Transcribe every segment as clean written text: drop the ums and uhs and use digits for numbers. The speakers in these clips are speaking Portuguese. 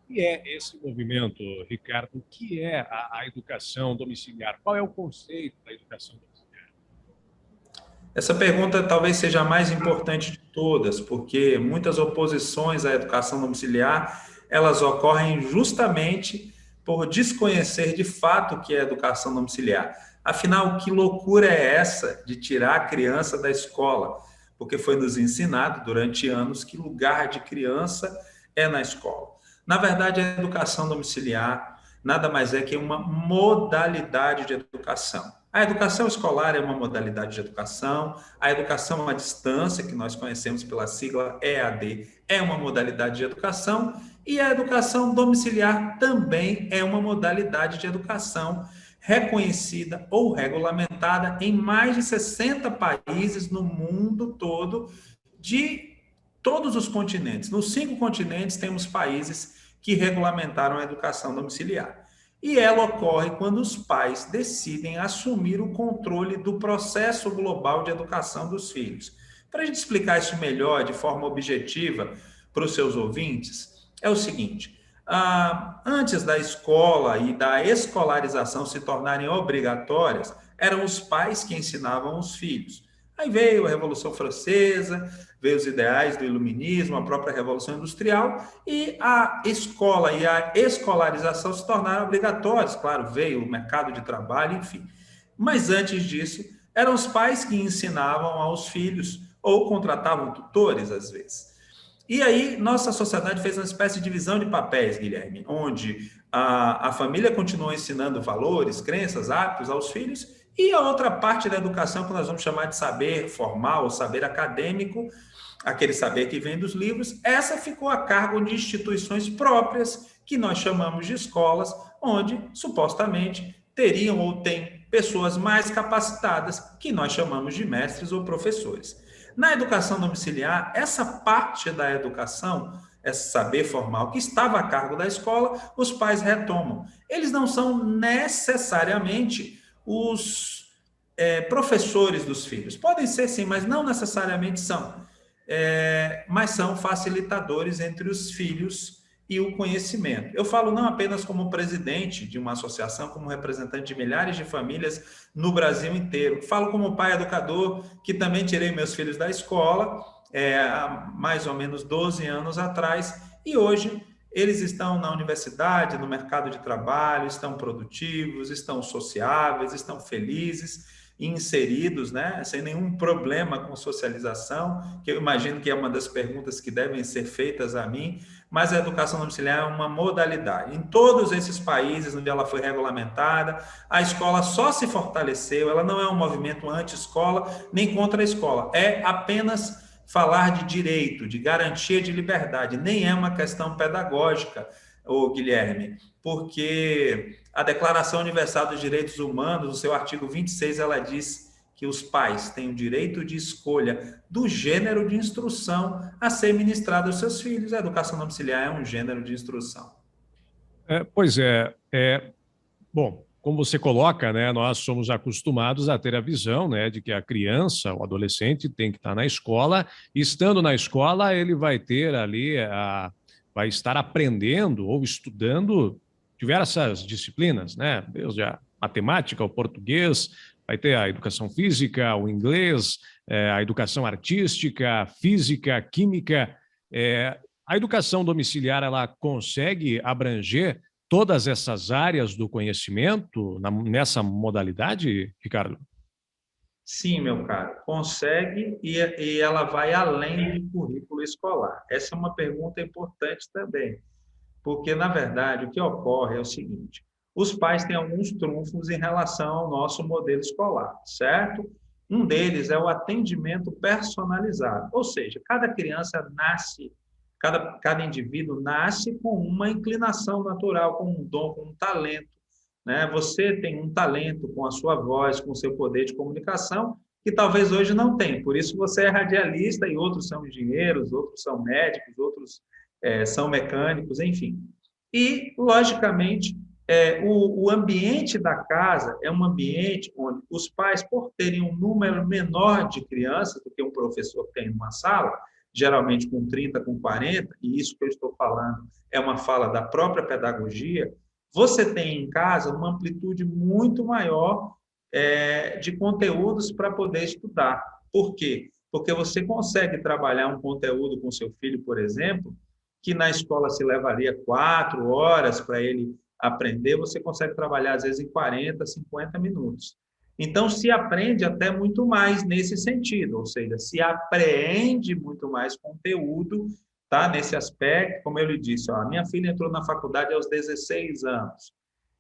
que é esse movimento, Ricardo? O que é a educação domiciliar? Qual é o conceito da educação domiciliar? Essa pergunta talvez seja a mais importante de todas, porque muitas oposições à educação domiciliar, elas ocorrem justamente por desconhecer de fato o que é educação domiciliar. Afinal, que loucura é essa de tirar a criança da escola? Porque foi nos ensinado durante anos que lugar de criança é na escola. Na verdade, a educação domiciliar nada mais é que uma modalidade de educação. A educação escolar é uma modalidade de educação, a educação à distância, que nós conhecemos pela sigla EAD, é uma modalidade de educação, e a educação domiciliar também é uma modalidade de educação reconhecida ou regulamentada em mais de 60 países no mundo todo, de todos os continentes. Nos 5 continentes, temos países que regulamentaram a educação domiciliar. E ela ocorre quando os pais decidem assumir o controle do processo global de educação dos filhos. Para a gente explicar isso melhor, de forma objetiva, para os seus ouvintes, é o seguinte: antes da escola e da escolarização se tornarem obrigatórias, eram os pais que ensinavam os filhos. Aí veio a Revolução Francesa, veio os ideais do iluminismo, a própria Revolução Industrial, e a escola e a escolarização se tornaram obrigatórias. Claro, veio o mercado de trabalho, enfim. Mas antes disso, eram os pais que ensinavam aos filhos, ou contratavam tutores, às vezes. E aí, nossa sociedade fez uma espécie de divisão de papéis, Guilherme, onde a família continua ensinando valores, crenças, hábitos aos filhos, e a outra parte da educação, que nós vamos chamar de saber formal, ou saber acadêmico, aquele saber que vem dos livros, essa ficou a cargo de instituições próprias, que nós chamamos de escolas, onde supostamente teriam ou têm pessoas mais capacitadas, que nós chamamos de mestres ou professores. Na educação domiciliar, essa parte da educação, esse saber formal que estava a cargo da escola, os pais retomam. Eles não são necessariamente os professores dos filhos. Podem ser sim, mas não necessariamente são. Mas são facilitadores entre os filhos e o conhecimento. Eu falo não apenas como presidente de uma associação, como representante de milhares de famílias no Brasil inteiro. Falo como pai educador, que também tirei meus filhos da escola há mais ou menos 12 anos atrás, e hoje eles estão na universidade, no mercado de trabalho, estão produtivos, estão sociáveis, estão felizes, inseridos, né, sem nenhum problema com socialização, que eu imagino que é uma das perguntas que devem ser feitas a mim, mas a educação domiciliar é uma modalidade. Em todos esses países onde ela foi regulamentada, a escola só se fortaleceu, ela não é um movimento anti-escola, nem contra a escola, é apenas falar de direito, de garantia de liberdade, nem é uma questão pedagógica, ô Guilherme, porque a Declaração Universal dos Direitos Humanos, no seu artigo 26, ela diz que os pais têm o direito de escolha do gênero de instrução a ser ministrado aos seus filhos. A educação domiciliar é um gênero de instrução. Pois é, bom, como você coloca, né, nós somos acostumados a ter a visão, né, de que a criança, o adolescente tem que estar na escola, e estando na escola ele vai ter ali, vai estar aprendendo ou estudando diversas disciplinas, né, desde a matemática, o português, vai ter a educação física, o inglês, a educação artística, física, química. A educação domiciliar, ela consegue abranger todas essas áreas do conhecimento nessa modalidade, Ricardo? Sim, meu caro, consegue e ela vai além do currículo escolar. Essa é uma pergunta importante também, porque, na verdade, o que ocorre é o seguinte: os pais têm alguns trunfos em relação ao nosso modelo escolar, certo? Um deles é o atendimento personalizado, ou seja, cada criança nasce, cada indivíduo nasce com uma inclinação natural, com um dom, com um talento, né? Você tem um talento com a sua voz, com o seu poder de comunicação, que talvez hoje não tem. Por isso você é radialista e outros são engenheiros, outros são médicos, outros são mecânicos, enfim. E, logicamente, o ambiente da casa é um ambiente onde os pais, por terem um número menor de crianças do que um professor tem numa sala, geralmente com 30, com 40, e isso que eu estou falando é uma fala da própria pedagogia, você tem em casa uma amplitude muito maior de conteúdos para poder estudar. Por quê? Porque você consegue trabalhar um conteúdo com seu filho, por exemplo, que na escola se levaria 4 horas para ele aprender, você consegue trabalhar, às vezes, em 40, 50 minutos. Então, se aprende até muito mais nesse sentido, ou seja, se apreende muito mais conteúdo, tá? Nesse aspecto, como eu lhe disse, ó, a minha filha entrou na faculdade aos 16 anos.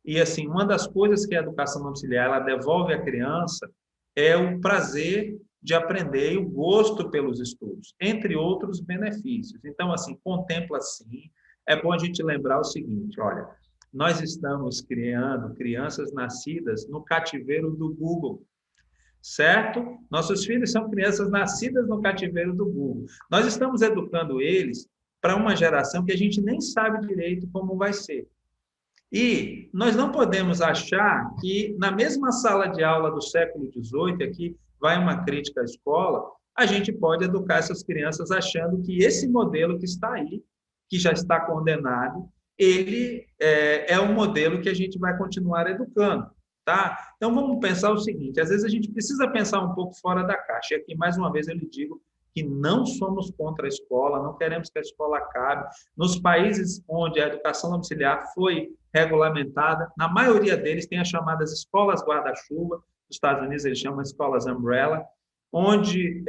E, assim, uma das coisas que a educação domiciliar ela devolve à criança é o prazer de aprender e o gosto pelos estudos, entre outros benefícios. Então, assim, contempla sim. É bom a gente lembrar o seguinte, olha, nós estamos criando crianças nascidas no cativeiro do Google, certo? Nossos filhos são crianças nascidas no cativeiro do Google. Nós estamos educando eles para uma geração que a gente nem sabe direito como vai ser. E nós não podemos achar que, na mesma sala de aula do século XVIII, aqui vai uma crítica à escola, a gente pode educar essas crianças achando que esse modelo que está aí, que já está condenado, ele é um modelo que a gente vai continuar educando. Tá? Então, vamos pensar o seguinte, às vezes a gente precisa pensar um pouco fora da caixa. E aqui, mais uma vez, eu lhe digo que não somos contra a escola, não queremos que a escola acabe. Nos países onde a educação domiciliar foi regulamentada, na maioria deles tem as chamadas escolas guarda-chuva, nos Estados Unidos eles chamam de escolas umbrella, onde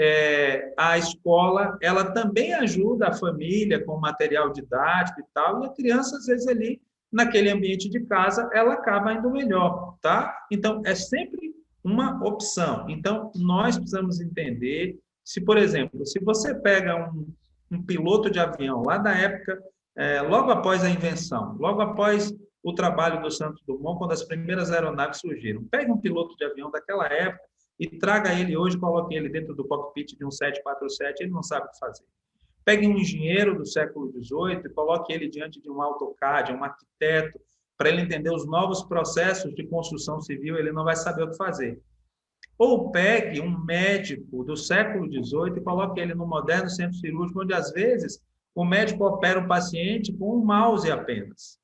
a escola ela também ajuda a família com material didático e tal, e a criança, às vezes, ali, naquele ambiente de casa, ela acaba indo melhor, tá? Então, é sempre uma opção. Então, nós precisamos entender se, por exemplo, se você pega um piloto de avião lá da época, logo após a invenção, logo após o trabalho do Santos Dumont, quando as primeiras aeronaves surgiram, pegue um piloto de avião daquela época e traga ele hoje, coloque ele dentro do cockpit de um 747, ele não sabe o que fazer. Pegue um engenheiro do século XVIII e coloque ele diante de um AutoCAD, um arquiteto, para ele entender os novos processos de construção civil, ele não vai saber o que fazer. Ou pegue um médico do século XVIII e coloque ele no moderno centro cirúrgico, onde, às vezes, o médico opera o paciente com um mouse apenas.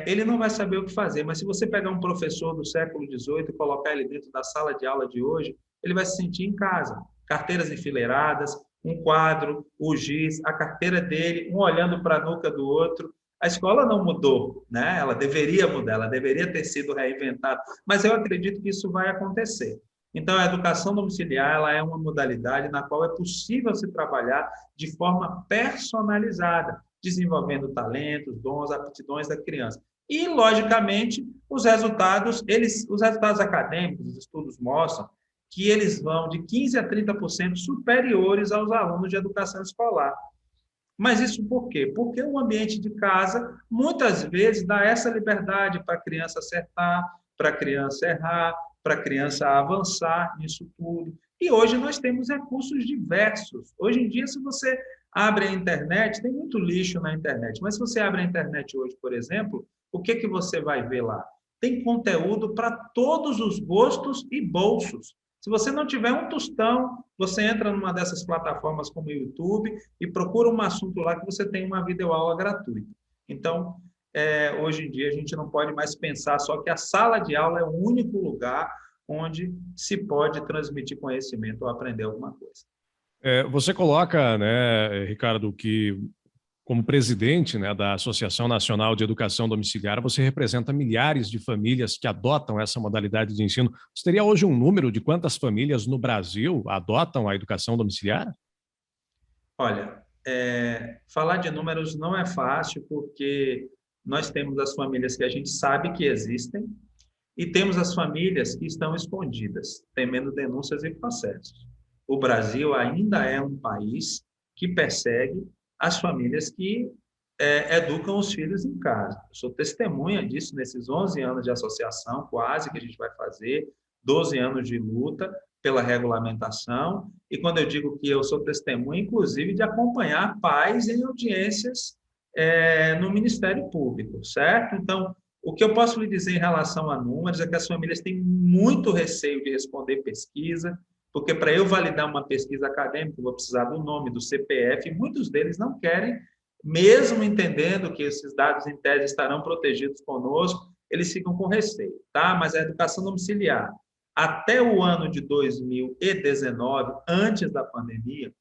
Ele não vai saber o que fazer, mas se você pegar um professor do século XVIII e colocar ele dentro da sala de aula de hoje, ele vai se sentir em casa. Carteiras enfileiradas, um quadro, o giz, a carteira dele, um olhando para a nuca do outro. A escola não mudou, né? Ela deveria mudar, ela deveria ter sido reinventada, mas eu acredito que isso vai acontecer. Então, a educação domiciliar ela é uma modalidade na qual é possível se trabalhar de forma personalizada, desenvolvendo talentos, dons, aptidões da criança. E, logicamente, os resultados acadêmicos, os estudos mostram que eles vão de 15% a 30% superiores aos alunos de educação escolar. Mas isso por quê? Porque o ambiente de casa, muitas vezes, dá essa liberdade para a criança acertar, para a criança errar, para a criança avançar nisso tudo. E hoje nós temos recursos diversos. Hoje em dia, se você abre a internet, tem muito lixo na internet, mas se você abre a internet hoje, por exemplo, o que você vai ver lá? Tem conteúdo para todos os gostos e bolsos. Se você não tiver um tostão, você entra numa dessas plataformas como o YouTube e procura um assunto lá que você tem uma videoaula gratuita. Então, hoje em dia, a gente não pode mais pensar só que a sala de aula é o único lugar onde se pode transmitir conhecimento ou aprender alguma coisa. Você coloca, né, Ricardo, que como presidente, né, da Associação Nacional de Educação Domiciliar, você representa milhares de famílias que adotam essa modalidade de ensino. Você teria hoje um número de quantas famílias no Brasil adotam a educação domiciliar? Olha, falar de números não é fácil, porque nós temos as famílias que a gente sabe que existem e temos as famílias que estão escondidas, temendo denúncias e processos. O Brasil ainda é um país que persegue as famílias que educam os filhos em casa. Eu sou testemunha disso nesses 11 anos de associação, quase que a gente vai fazer, 12 anos de luta pela regulamentação, e quando eu digo que eu sou testemunha, inclusive, de acompanhar pais em audiências no Ministério Público, certo? Então, o que eu posso lhe dizer em relação a números é que as famílias têm muito receio de responder pesquisa, Porque para eu validar uma pesquisa acadêmica, eu vou precisar do nome, do CPF, e muitos deles não querem, mesmo entendendo que esses dados em tese estarão protegidos conosco, eles ficam com receio, tá? Mas a educação domiciliar, até o ano de 2019, antes da pandemia,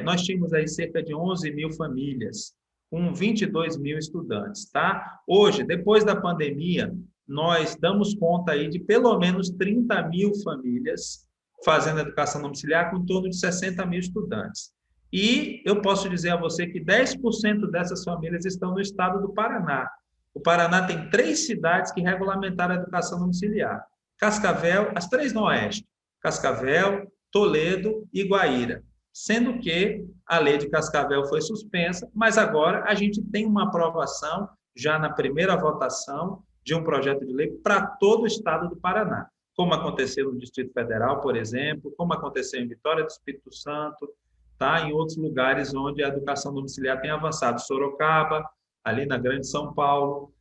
nós tínhamos aí cerca de 11 mil famílias, com 22 mil estudantes, tá? Hoje, depois da pandemia, nós damos conta aí de pelo menos 30 mil famílias fazendo educação domiciliar, com em torno de 60 mil estudantes. E eu posso dizer a você que 10% dessas famílias estão no estado do Paraná. O Paraná tem 3 cidades que regulamentaram a educação domiciliar. Cascavel, as 3 no Oeste, Cascavel, Toledo e Guaíra. Sendo que a lei de Cascavel foi suspensa, mas agora a gente tem uma aprovação, já na primeira votação, de um projeto de lei para todo o estado do Paraná, como aconteceu no Distrito Federal, por exemplo, como aconteceu em Vitória do Espírito Santo, tá? Em outros lugares onde a educação domiciliar tem avançado, Sorocaba, ali na Grande São Paulo.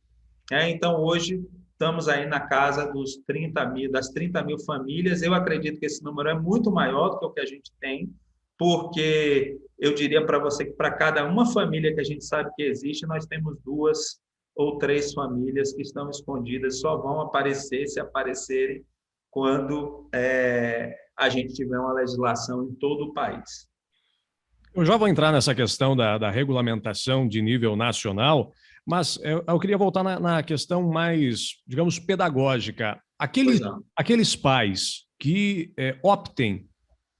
Então, hoje, estamos aí na casa dos 30 mil, das 30 mil famílias. Eu acredito que esse número é muito maior do que o que a gente tem, porque eu diria para você que para cada uma família que a gente sabe que existe, nós temos 2 ou 3 famílias que estão escondidas, só vão aparecer, se aparecerem, quando a gente tiver uma legislação em todo o país. Eu já vou entrar nessa questão da regulamentação de nível nacional, mas eu queria voltar na questão mais, digamos, pedagógica. Aqueles pais que optem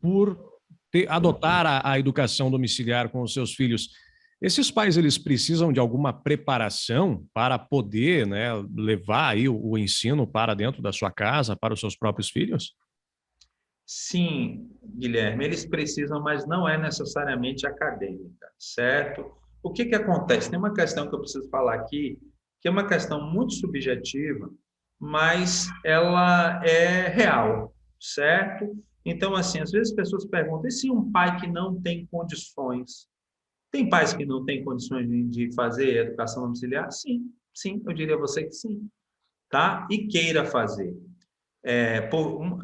por adotar a educação domiciliar com os seus filhos, esses pais eles precisam de alguma preparação para poder, né, levar aí o ensino para dentro da sua casa, para os seus próprios filhos? Sim, Guilherme, eles precisam, mas não é necessariamente acadêmica, certo? O que que acontece? Tem uma questão que eu preciso falar aqui, que é uma questão muito subjetiva, mas ela é real, certo? Então, assim, às vezes as pessoas perguntam, e se um pai que não tem condições? Tem pais que não têm condições de fazer educação domiciliar? Sim, sim, eu diria a você que sim, tá? E queira fazer.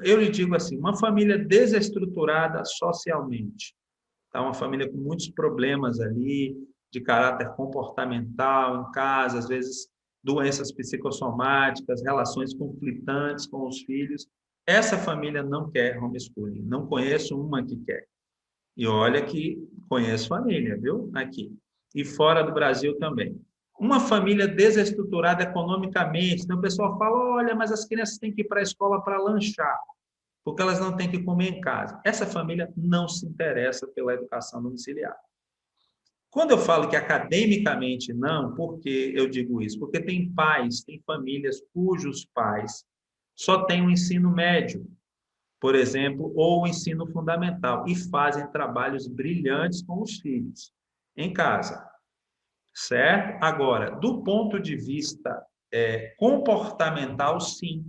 Eu lhe digo assim, uma família desestruturada socialmente, tá? Uma família com muitos problemas ali, de caráter comportamental em casa, às vezes doenças psicossomáticas, relações conflitantes com os filhos. Essa família não quer homeschooling, não conheço uma que quer. E olha que conheço família, viu? Aqui. E fora do Brasil também. Uma família desestruturada economicamente, então o pessoal fala, olha, mas as crianças têm que ir para a escola para lanchar, porque elas não têm que comer em casa. Essa família não se interessa pela educação domiciliar. Quando eu falo que academicamente não, por que eu digo isso? Porque tem pais, tem famílias cujos pais só têm o ensino médio, por exemplo, ou o ensino fundamental, e fazem trabalhos brilhantes com os filhos em casa, certo? Agora, do ponto de vista comportamental, sim.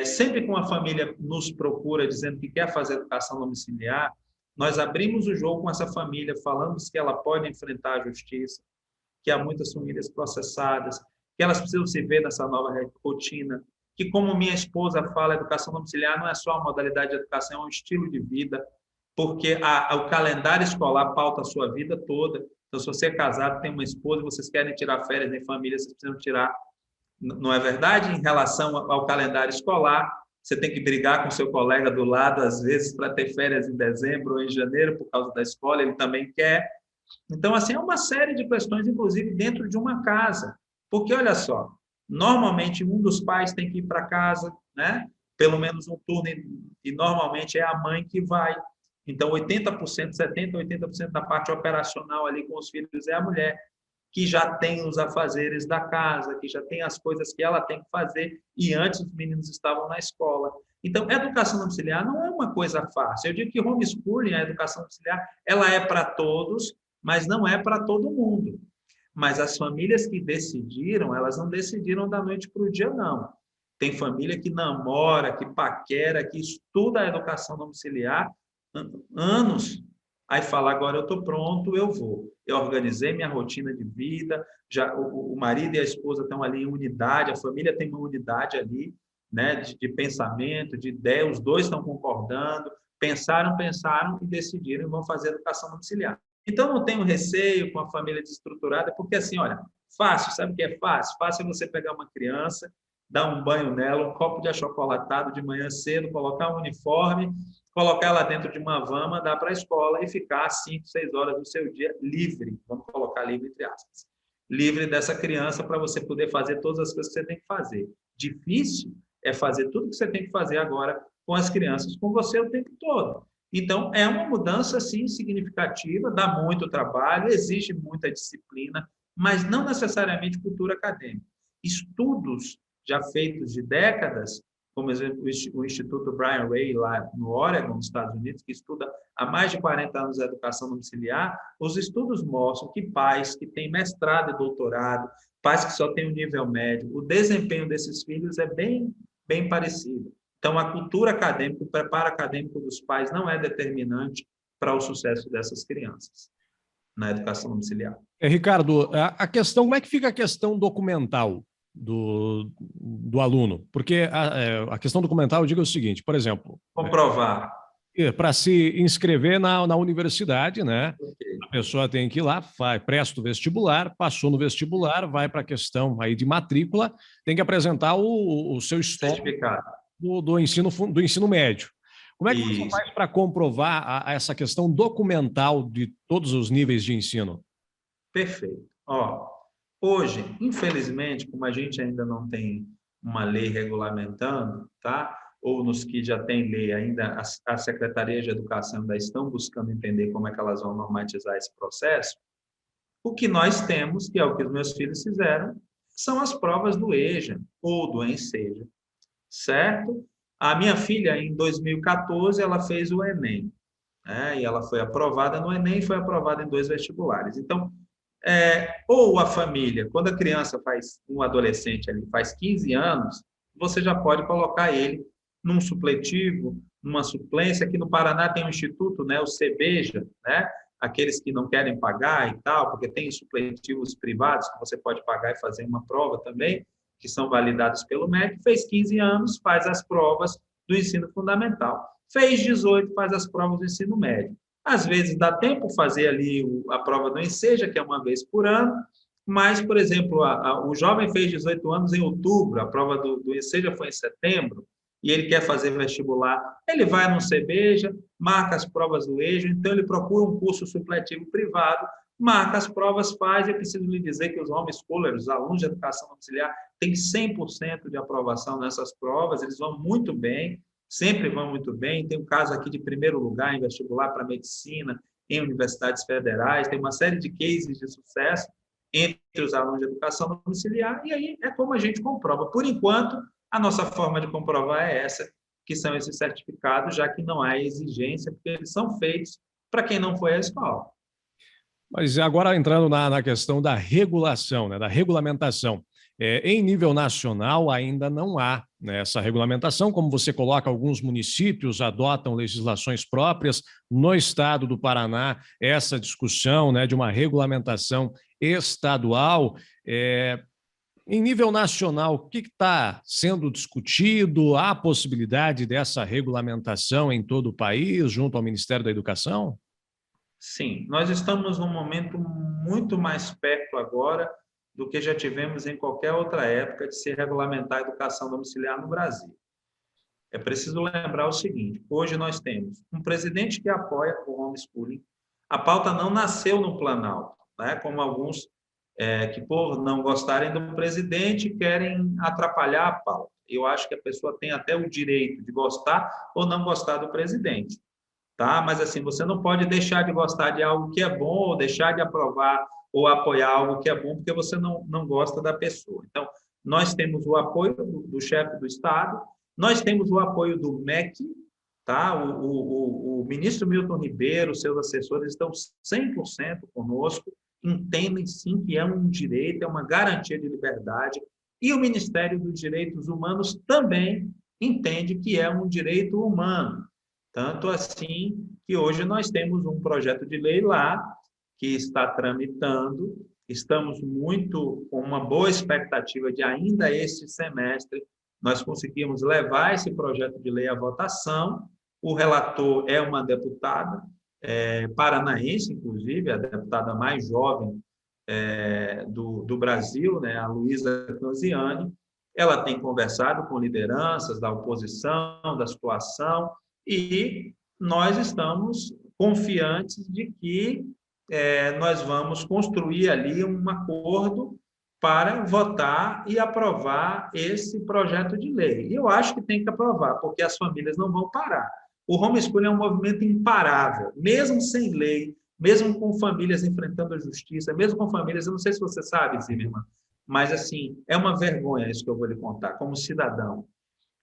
Sempre que uma família nos procura dizendo que quer fazer educação domiciliar, nós abrimos o jogo com essa família, falamos que ela pode enfrentar a justiça, que há muitas famílias processadas, que elas precisam se ver nessa nova rotina, que, como minha esposa fala, a educação domiciliar não é só uma modalidade de educação, é um estilo de vida, porque o calendário escolar pauta a sua vida toda. Então, se você é casado, tem uma esposa, vocês querem tirar férias em família, vocês precisam tirar. Não é verdade? Em relação ao calendário escolar, você tem que brigar com seu colega do lado, às vezes, para ter férias em dezembro ou em janeiro, por causa da escola, ele também quer. Então, assim, é uma série de questões, inclusive, dentro de uma casa. Porque, olha só, normalmente um dos pais tem que ir para casa, né? Pelo menos um turno, e normalmente é a mãe que vai. Então, 80%, 70%, 80% da parte operacional ali com os filhos é a mulher, que já tem os afazeres da casa, que já tem as coisas que ela tem que fazer, e antes os meninos estavam na escola. Então, educação domiciliar não é uma coisa fácil. Eu digo que homeschooling, a educação domiciliar, ela é para todos, mas não é para todo mundo. Mas as famílias que decidiram, elas não decidiram da noite para o dia, não. Tem família que namora, que paquera, que estuda a educação domiciliar anos, aí fala, agora eu estou pronto, eu vou. Eu organizei minha rotina de vida, já o marido e a esposa estão ali em unidade, a família tem uma unidade ali, né, de pensamento, de ideia, os dois estão concordando, pensaram e decidiram e vão fazer educação domiciliar. Então, não tenho receio com a família desestruturada, porque assim, olha, fácil, sabe o que é fácil? Fácil é você pegar uma criança, dar um banho nela, um copo de achocolatado de manhã cedo, colocar um uniforme, colocar ela dentro de uma van, mandar para a escola e ficar 5, 6 horas do seu dia livre, vamos colocar livre entre aspas, livre dessa criança para você poder fazer todas as coisas que você tem que fazer. Difícil é fazer tudo que você tem que fazer agora com as crianças, com você o tempo todo. Então, é uma mudança, sim, significativa, dá muito trabalho, exige muita disciplina, mas não necessariamente cultura acadêmica. Estudos já feitos de décadas, como exemplo, o Instituto Brian Ray, lá no Oregon, nos Estados Unidos, que estuda há mais de 40 anos a educação domiciliar, os estudos mostram que pais que têm mestrado e doutorado, pais que só têm um nível médio, o desempenho desses filhos é bem parecido. Então, a cultura acadêmica, o preparo acadêmico dos pais não é determinante para o sucesso dessas crianças na educação domiciliar. Ricardo, a questão, como é que fica a questão documental do aluno? Porque a questão documental, eu digo o seguinte, por exemplo... Comprovar. Para se inscrever na universidade, né? Okay. A pessoa tem que ir lá, presta o vestibular, passou no vestibular, vai para a questão aí de matrícula, tem que apresentar o seu histórico do ensino médio. Como é que você faz para comprovar essa questão documental de todos os níveis de ensino? Perfeito. Hoje, infelizmente, como a gente ainda não tem uma lei regulamentando, tá? Ou nos que já tem lei, ainda a Secretaria de Educação ainda estão buscando entender como é que elas vão normatizar esse processo, o que nós temos, que é o que os meus filhos fizeram, são as provas do EJA ou do ENSEJA, certo? A minha filha, em 2014, ela fez o Enem, né? E ela foi aprovada no Enem e foi aprovada em 2 vestibulares. Então, ou a família, quando a criança um adolescente ali faz 15 anos, você já pode colocar ele num supletivo, numa suplência. Aqui no Paraná tem um instituto, né, o CEBEJA, né, aqueles que não querem pagar e tal, porque tem supletivos privados que você pode pagar e fazer uma prova também, que são validados pelo MEC. Fez 15 anos, faz as provas do ensino fundamental. Fez 18, faz as provas do ensino médio. Às vezes dá tempo fazer ali a prova do ENSEJA, que é uma vez por ano, mas, por exemplo, o jovem fez 18 anos em outubro, a prova do ENSEJA foi em setembro, e ele quer fazer vestibular, ele vai no CEBEJA, marca as provas do EJA, então ele procura um curso supletivo privado, marca as provas, faz. Eu preciso lhe dizer que os homeschoolers, os alunos de educação domiciliar, têm 100% de aprovação nessas provas, eles vão muito bem, sempre vão muito bem. Tem um caso aqui de primeiro lugar em vestibular para medicina, em universidades federais, tem uma série de cases de sucesso entre os alunos de educação domiciliar, e aí é como a gente comprova. Por enquanto, a nossa forma de comprovar é essa, que são esses certificados, já que não há exigência, porque eles são feitos para quem não foi à escola. Mas agora entrando na questão da regulação, né, da regulamentação. Em nível nacional ainda não há, né, essa regulamentação, como você coloca, alguns municípios adotam legislações próprias. No estado do Paraná, essa discussão, né, de uma regulamentação estadual. Em nível nacional, o que está sendo discutido? Há possibilidade dessa regulamentação em todo o país, junto ao Ministério da Educação? Sim, nós estamos num momento muito mais perto agora do que já tivemos em qualquer outra época de se regulamentar a educação domiciliar no Brasil. É preciso lembrar o seguinte: hoje nós temos um presidente que apoia o homeschooling. A pauta não nasceu no Planalto, né? Como alguns que, por não gostarem do presidente, querem atrapalhar a pauta. Eu acho que a pessoa tem até o direito de gostar ou não gostar do presidente, tá? Mas assim, você não pode deixar de gostar de algo que é bom, ou deixar de aprovar ou apoiar algo que é bom porque você não gosta da pessoa. Então, nós temos o apoio do chefe do Estado, nós temos o apoio do MEC, tá? O ministro Milton Ribeiro, seus assessores estão 100% conosco, entendem sim que é um direito, é uma garantia de liberdade, e o Ministério dos Direitos Humanos também entende que é um direito humano. Tanto assim que hoje nós temos um projeto de lei lá que está tramitando, estamos com uma boa expectativa de ainda este semestre nós conseguimos levar esse projeto de lei à votação O relator é uma deputada, paranaense, inclusive, a deputada mais jovem do Brasil, né, a Luísa Canziani. Ela tem conversado com lideranças da oposição, da situação, e nós estamos confiantes de que nós vamos construir ali um acordo para votar e aprovar esse projeto de lei. E eu acho que tem que aprovar, porque as famílias não vão parar. O homeschooling é um movimento imparável, mesmo sem lei, mesmo com famílias enfrentando a justiça, mesmo com famílias, eu não sei se você sabe, Zimmermann, mas, assim, é uma vergonha isso que eu vou lhe contar, como cidadão.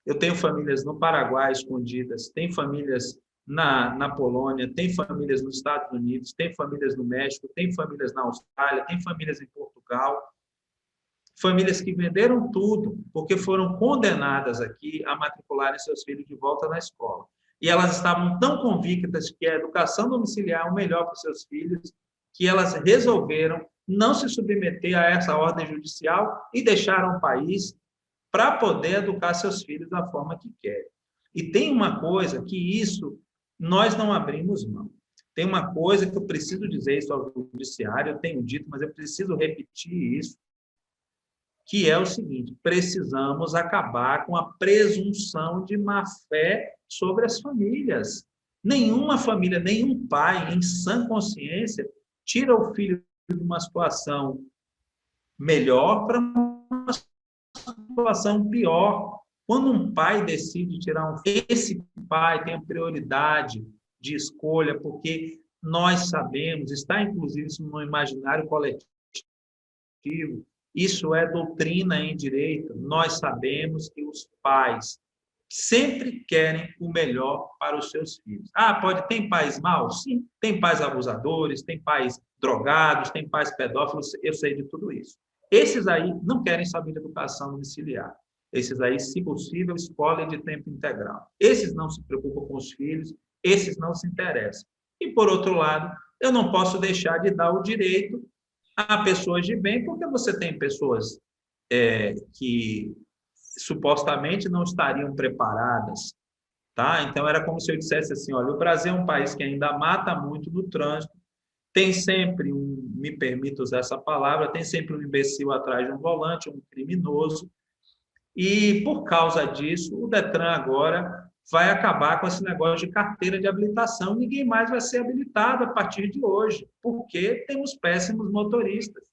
Eu tenho famílias no Paraguai escondidas, tem famílias na Polônia, tem famílias nos Estados Unidos, tem famílias no México, tem famílias na Austrália, tem famílias em Portugal, famílias que venderam tudo porque foram condenadas aqui a matricularem seus filhos de volta na escola. E elas estavam tão convictas que a educação domiciliar é o melhor para os seus filhos, que elas resolveram não se submeter a essa ordem judicial e deixaram o país para poder educar seus filhos da forma que querem. E tem uma coisa que isso nós não abrimos mão. Tem uma coisa que eu preciso dizer isso ao judiciário, eu tenho dito, mas eu preciso repetir isso, que é o seguinte: precisamos acabar com a presunção de má-fé sobre as famílias. Nenhuma família, nenhum pai, em sã consciência, tira o filho de uma situação melhor para uma situação pior. Quando um pai decide tirar um filho, esse pai tem a prioridade de escolha, porque nós sabemos, está inclusive isso no imaginário coletivo, isso é doutrina em direito, nós sabemos que os pais sempre querem o melhor para os seus filhos. Tem pais maus? Sim, tem pais abusadores, tem pais drogados, tem pais pedófilos, eu sei de tudo isso. Esses aí não querem saber de educação domiciliar. Esses aí, se possível, escolhem de tempo integral. Esses não se preocupam com os filhos, esses não se interessam. E, por outro lado, eu não posso deixar de dar o direito a pessoas de bem, porque você tem pessoas que supostamente não estariam preparadas, tá? Então, era como se eu dissesse assim, olha, o Brasil é um país que ainda mata muito no trânsito, tem sempre me permito usar essa palavra, tem sempre um imbecil atrás de um volante, um criminoso, e, por causa disso, o Detran agora vai acabar com esse negócio de carteira de habilitação. Ninguém mais vai ser habilitado a partir de hoje, porque temos péssimos motoristas.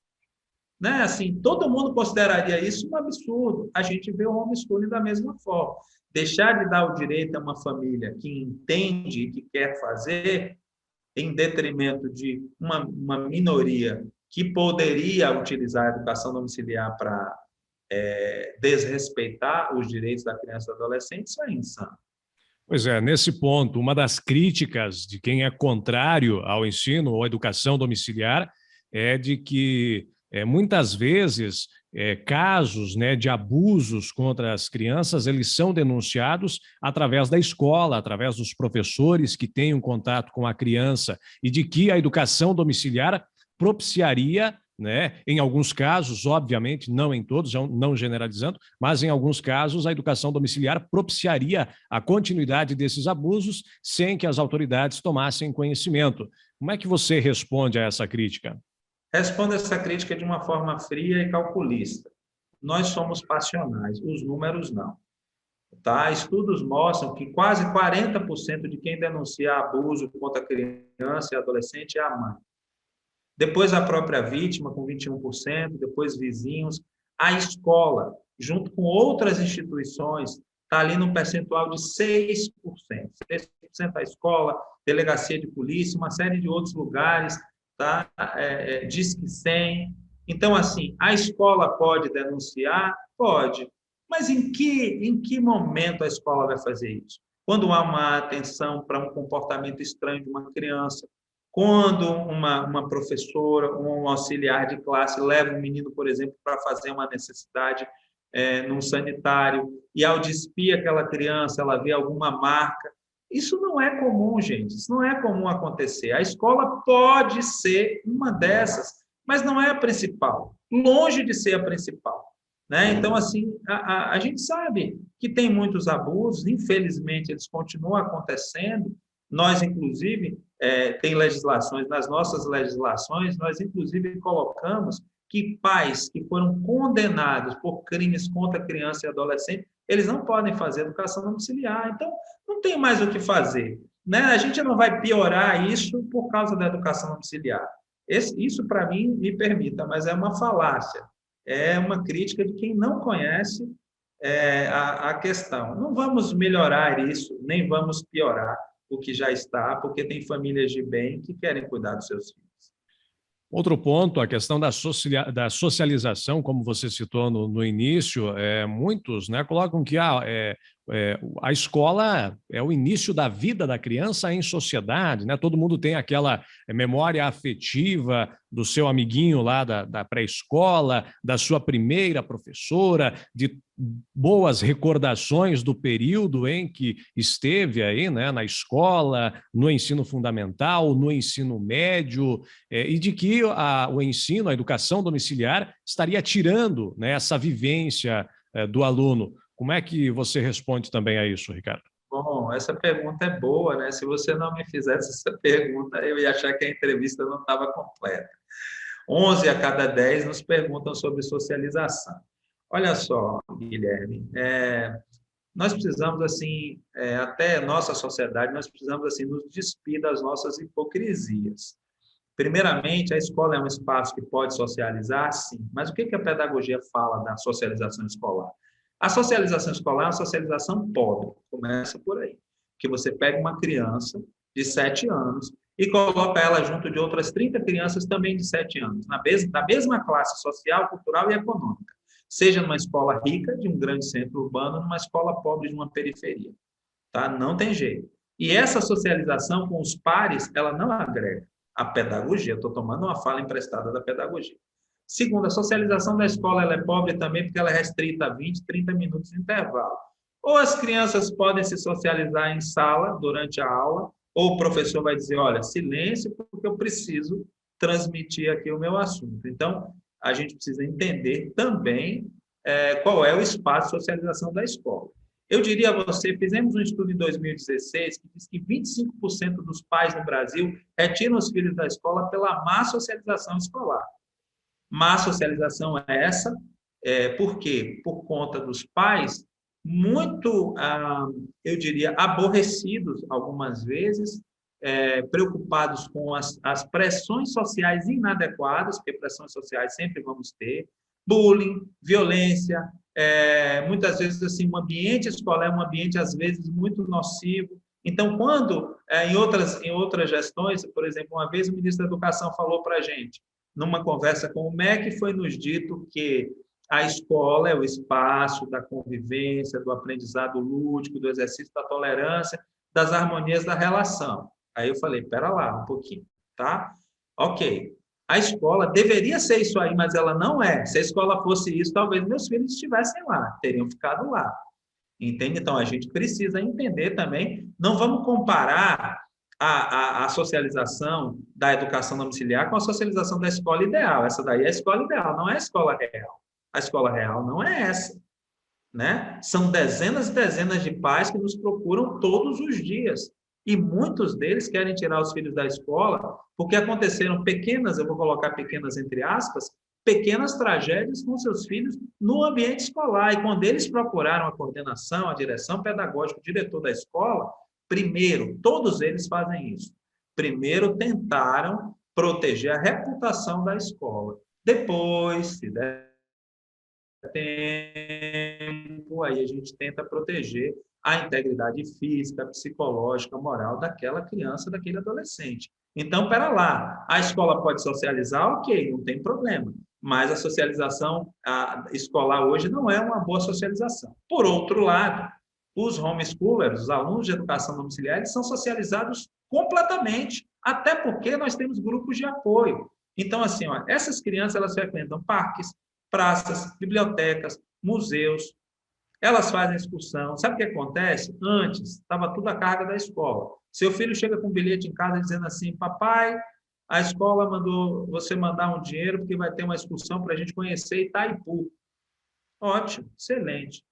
Né? Assim, todo mundo consideraria isso um absurdo. A gente vê o homeschooling da mesma forma. Deixar de dar o direito a uma família que entende e que quer fazer, em detrimento de uma minoria que poderia utilizar a educação domiciliar para desrespeitar os direitos da criança e do adolescente, isso é insano. Pois é, nesse ponto, uma das críticas de quem é contrário ao ensino ou à educação domiciliar é de que, muitas vezes, casos, né, de abusos contra as crianças, eles são denunciados através da escola, através dos professores que têm um contato com a criança, e de que a educação domiciliar propiciaria, né, em alguns casos, obviamente, não em todos, não generalizando, mas em alguns casos a educação domiciliar propiciaria a continuidade desses abusos sem que as autoridades tomassem conhecimento. Como é que você responde a essa crítica? Respondo essa crítica de uma forma fria e calculista. Nós somos passionais, os números não. Tá? Estudos mostram que quase 40% de quem denuncia abuso contra criança e adolescente é a mãe. Depois a própria vítima, com 21%, depois vizinhos. A escola, junto com outras instituições, está ali no percentual de 6%. 6% a escola, delegacia de polícia, uma série de outros lugares, tá? Disque 100. Então, assim, a escola pode denunciar? Pode. Mas em que momento a escola vai fazer isso? Quando há uma atenção para um comportamento estranho de uma criança, quando uma professora ou um auxiliar de classe leva um menino, por exemplo, para fazer uma necessidade num sanitário, e ao despir aquela criança, ela vê alguma marca. Isso não é comum, gente. Isso não é comum acontecer. A escola pode ser uma dessas, mas não é a principal. Longe de ser a principal. Né? Então, assim, a gente sabe que tem muitos abusos, infelizmente eles continuam acontecendo. Nós, inclusive, tem legislações, nas nossas legislações, nós, inclusive, colocamos que pais que foram condenados por crimes contra criança e adolescente, eles não podem fazer educação domiciliar. Então, não tem mais o que fazer, né? A gente não vai piorar isso por causa da educação domiciliar. Isso, para mim, me permita, mas é uma falácia. É uma crítica de quem não conhece a questão. Não vamos melhorar isso, nem vamos piorar o que já está, porque tem famílias de bem que querem cuidar dos seus filhos. Outro ponto, a questão da socialização, como você citou no início, muitos, né, colocam que a escola é o início da vida da criança em sociedade, né? Todo mundo tem aquela memória afetiva do seu amiguinho lá da pré-escola, da sua primeira professora, de boas recordações do período em que esteve aí, né, na escola, no ensino fundamental, no ensino médio, e de que o ensino, a educação domiciliar estaria tirando, né, essa vivência do aluno. Como é que você responde também a isso, Ricardo? Bom, essa pergunta é boa, né? Se você não me fizesse essa pergunta, eu ia achar que a entrevista não estava completa. 11 a cada 10 nos perguntam sobre socialização. Olha só, Guilherme, nós precisamos, assim, até nossa sociedade, nós precisamos, assim, nos despir das nossas hipocrisias. Primeiramente, a escola é um espaço que pode socializar, sim, mas o que a pedagogia fala da socialização escolar? A socialização escolar é uma socialização pobre, começa por aí, que você pega uma criança de 7 anos e coloca ela junto de outras 30 crianças também de 7 anos, da mesma classe social, cultural e econômica, seja numa escola rica de um grande centro urbano, numa escola pobre de uma periferia, tá? Não tem jeito. E essa socialização com os pares, ela não agrega a pedagogia. Estou tomando uma fala emprestada da pedagogia. Segundo, a socialização da escola ela é pobre também porque ela é restrita a 20, 30 minutos de intervalo. Ou as crianças podem se socializar em sala durante a aula, ou o professor vai dizer, olha, silêncio, porque eu preciso transmitir aqui o meu assunto. Então, a gente precisa entender também qual é o espaço de socialização da escola. Eu diria a você, fizemos um estudo em 2016 que diz que 25% dos pais no Brasil retiram os filhos da escola pela má socialização escolar. Má socialização é essa, por quê? Por conta dos pais muito, eu diria, aborrecidos algumas vezes, preocupados com as pressões sociais inadequadas, porque pressões sociais sempre vamos ter, bullying, violência, muitas vezes assim, um ambiente escolar é um ambiente às vezes muito nocivo. Então, quando em outras gestões, por exemplo, uma vez o ministro da Educação falou para a gente, numa conversa com o MEC, foi nos dito que a escola é o espaço da convivência, do aprendizado lúdico, do exercício da tolerância, das harmonias da relação. Aí eu falei, pera lá um pouquinho, tá? Ok. A escola deveria ser isso aí, mas ela não é. Se a escola fosse isso, talvez meus filhos estivessem lá, teriam ficado lá. Entende? Então, a gente precisa entender também, não vamos comparar a socialização da educação domiciliar com a socialização da escola ideal. Essa daí é a escola ideal, não é a escola real. A escola real não é essa, né? São dezenas e dezenas de pais que nos procuram todos os dias. E muitos deles querem tirar os filhos da escola porque aconteceram pequenas, eu vou colocar pequenas entre aspas, pequenas tragédias com seus filhos no ambiente escolar. E quando eles procuraram a coordenação, a direção pedagógica, o diretor da escola, primeiro, todos eles fazem isso. Primeiro tentaram proteger a reputação da escola. Depois, se der tempo, aí a gente tenta proteger a integridade física, psicológica, moral daquela criança, daquele adolescente. Então, pera lá, a escola pode socializar? Ok, não tem problema. Mas a socialização escolar hoje não é uma boa socialização. Por outro lado, os homeschoolers, os alunos de educação domiciliar, eles são socializados completamente, até porque nós temos grupos de apoio. Então, assim, ó, essas crianças elas frequentam parques, praças, bibliotecas, museus, elas fazem excursão. Sabe o que acontece? Antes, estava tudo a carga da escola. Seu filho chega com um bilhete em casa dizendo assim, papai, a escola mandou você mandar um dinheiro porque vai ter uma excursão para a gente conhecer Itaipu. Ótimo, excelente.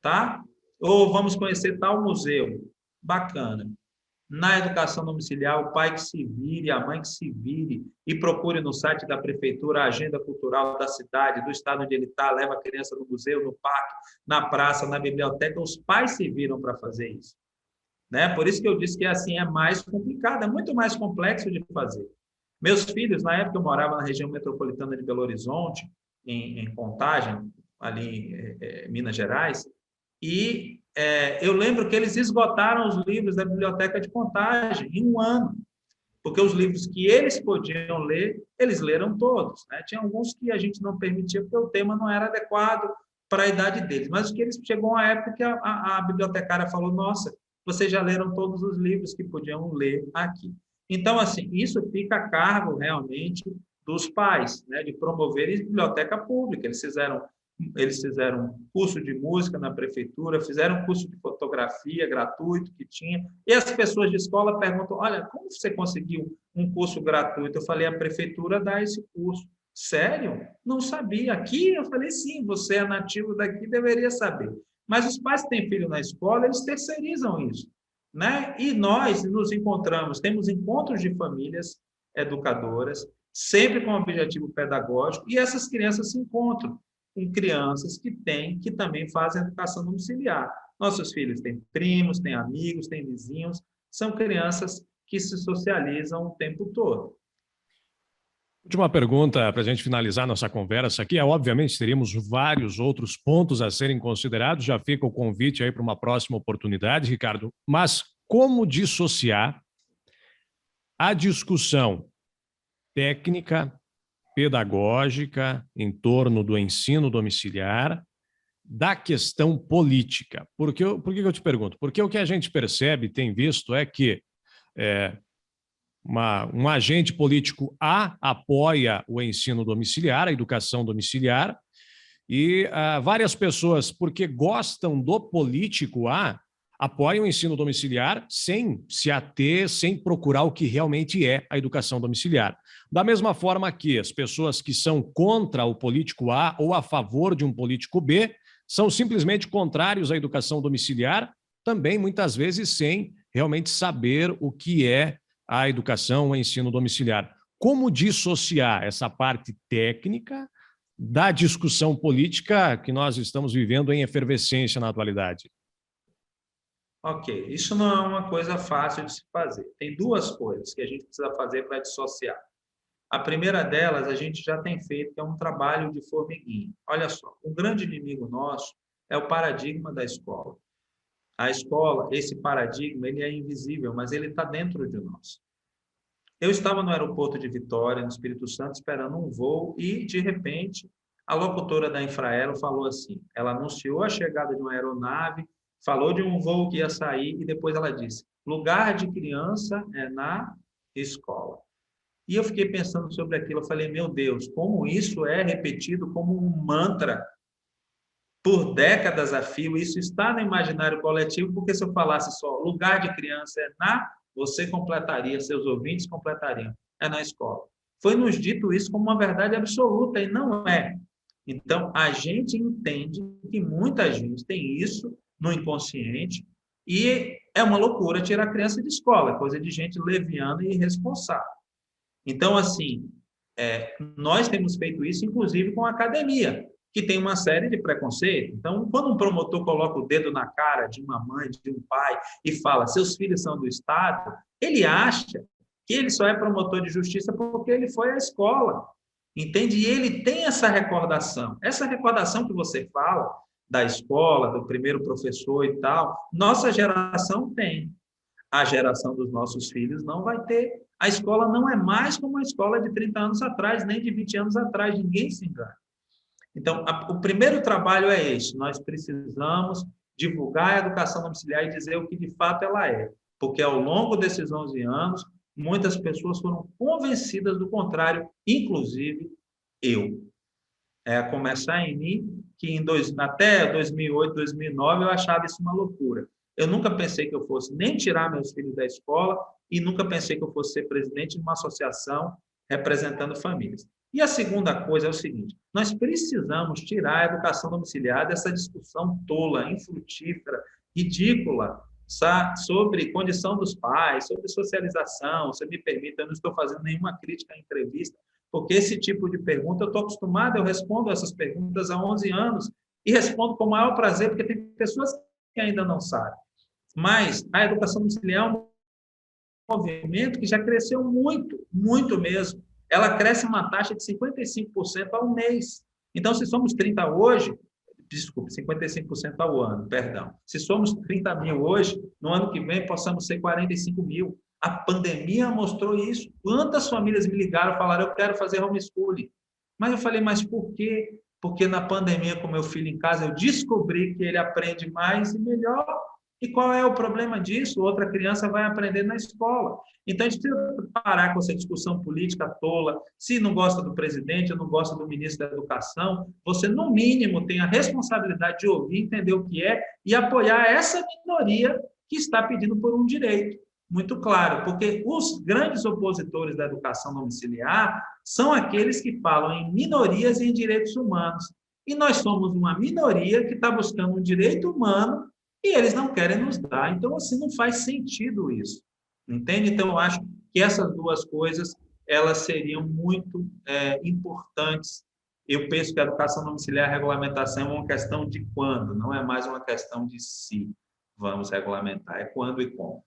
Tá? Ou vamos conhecer tal museu. Bacana. Na educação domiciliar, o pai que se vire, a mãe que se vire e procure no site da prefeitura a agenda cultural da cidade, do estado onde ele está, leva a criança no museu, no parque, na praça, na biblioteca. Os pais se viram para fazer isso. Né? Por isso que eu disse que assim é mais complicado, é muito mais complexo de fazer. Meus filhos, na época eu morava na região metropolitana de Belo Horizonte, em Contagem, ali em Minas Gerais, e eu lembro que eles esgotaram os livros da biblioteca de Contagem em um ano, porque os livros que eles podiam ler, eles leram todos. Né? Tinha alguns que a gente não permitia porque o tema não era adequado para a idade deles, mas que eles chegou uma época que a bibliotecária falou, nossa, vocês já leram todos os livros que podiam ler aqui. Então, assim, isso fica a cargo realmente dos pais, né, de promoverem biblioteca pública. Eles fizeram curso de música na prefeitura, fizeram curso de fotografia gratuito que tinha, e as pessoas de escola perguntam, olha, como você conseguiu um curso gratuito? Eu falei, a prefeitura dá esse curso. Sério? Não sabia. Aqui? Eu falei, sim, você é nativo daqui, deveria saber. Mas os pais que têm filho na escola, eles terceirizam isso. Né? E nós nos encontramos, temos encontros de famílias educadoras, sempre com objetivo pedagógico, e essas crianças se encontram com crianças que também fazem educação domiciliar. Nossos filhos têm primos, têm amigos, têm vizinhos, são crianças que se socializam o tempo todo. Última pergunta para a gente finalizar nossa conversa aqui. Obviamente, teríamos vários outros pontos a serem considerados. Já fica o convite aí para uma próxima oportunidade, Ricardo. Mas como dissociar a discussão técnica, pedagógica, em torno do ensino domiciliar, da questão política? Por que eu te pergunto? Porque o que a gente percebe, tem visto, é que um agente político A apoia o ensino domiciliar, a educação domiciliar, e várias pessoas, porque gostam do político A, apoiam o ensino domiciliar sem se ater, sem procurar o que realmente é a educação domiciliar. Da mesma forma que as pessoas que são contra o político A ou a favor de um político B são simplesmente contrários à educação domiciliar, também muitas vezes sem realmente saber o que é a educação, o ensino domiciliar. Como dissociar essa parte técnica da discussão política que nós estamos vivendo em efervescência na atualidade? Ok, isso não é uma coisa fácil de se fazer. Tem duas coisas que a gente precisa fazer para dissociar. A primeira delas, a gente já tem feito, que é um trabalho de formiguinha. Olha só, um grande inimigo nosso é o paradigma da escola. A escola, esse paradigma, ele é invisível, mas ele está dentro de nós. Eu estava no aeroporto de Vitória, no Espírito Santo, esperando um voo e, de repente, a locutora da Infraero falou assim, ela anunciou a chegada de uma aeronave, falou de um voo que ia sair e depois ela disse, lugar de criança é na escola. E eu fiquei pensando sobre aquilo, eu falei, meu Deus, como isso é repetido como um mantra por décadas a fio, isso está no imaginário coletivo, porque se eu falasse só lugar de criança é na, você completaria, seus ouvintes completariam, é na escola. Foi nos dito isso como uma verdade absoluta, e não é. Então, a gente entende que muita gente tem isso no inconsciente, e é uma loucura tirar a criança de escola, coisa de gente leviana e irresponsável. Então, assim, nós temos feito isso, inclusive, com a academia, que tem uma série de preconceitos. Então, quando um promotor coloca o dedo na cara de uma mãe, de um pai, e fala, seus filhos são do Estado, ele acha que ele só é promotor de justiça porque ele foi à escola, entende? E ele tem essa recordação que você fala, da escola, do primeiro professor e tal, nossa geração tem. A geração dos nossos filhos não vai ter. A escola não é mais como a escola de 30 anos atrás, nem de 20 anos atrás, ninguém se engana. Então, o primeiro trabalho é esse, nós precisamos divulgar a educação domiciliar e dizer o que de fato ela é, porque ao longo desses 11 anos, muitas pessoas foram convencidas do contrário, inclusive eu. A começar em mim, que até 2008, 2009, eu achava isso uma loucura. Eu nunca pensei que eu fosse nem tirar meus filhos da escola e nunca pensei que eu fosse ser presidente de uma associação representando famílias. E a segunda coisa é o seguinte: nós precisamos tirar a educação domiciliar dessa discussão tola, infrutífera, ridícula, sobre condição dos pais, sobre socialização. Se me permita, eu não estou fazendo nenhuma crítica à entrevista, porque esse tipo de pergunta eu estou acostumado, eu respondo essas perguntas há 11 anos e respondo com o maior prazer, porque tem pessoas que ainda não sabem. Mas a educação domiciliar é um movimento que já cresceu muito, muito mesmo. Ela cresce uma taxa de 55% ao mês. Então, se somos 30 hoje, desculpe, 55% ao ano, perdão. Se somos 30 mil hoje, no ano que vem possamos ser 45 mil. A pandemia mostrou isso. Quantas famílias me ligaram e falaram, eu quero fazer homeschooling. Mas eu falei, mas por quê? Porque na pandemia, com meu filho em casa, eu descobri que ele aprende mais e melhor. E qual é o problema disso? Outra criança vai aprender na escola. Então, a gente precisa parar com essa discussão política tola. Se não gosta do presidente, ou não gosta do ministro da Educação, você, no mínimo, tem a responsabilidade de ouvir, entender o que é e apoiar essa minoria que está pedindo por um direito. Muito claro, porque os grandes opositores da educação domiciliar são aqueles que falam em minorias e em direitos humanos. E nós somos uma minoria que está buscando um direito humano e eles não querem nos dar. Então, assim, não faz sentido isso. Entende? Então, eu acho que essas duas coisas, elas seriam muito importantes. Eu penso que a educação domiciliar, a regulamentação é uma questão de quando, não é mais uma questão de se vamos regulamentar, é quando e como.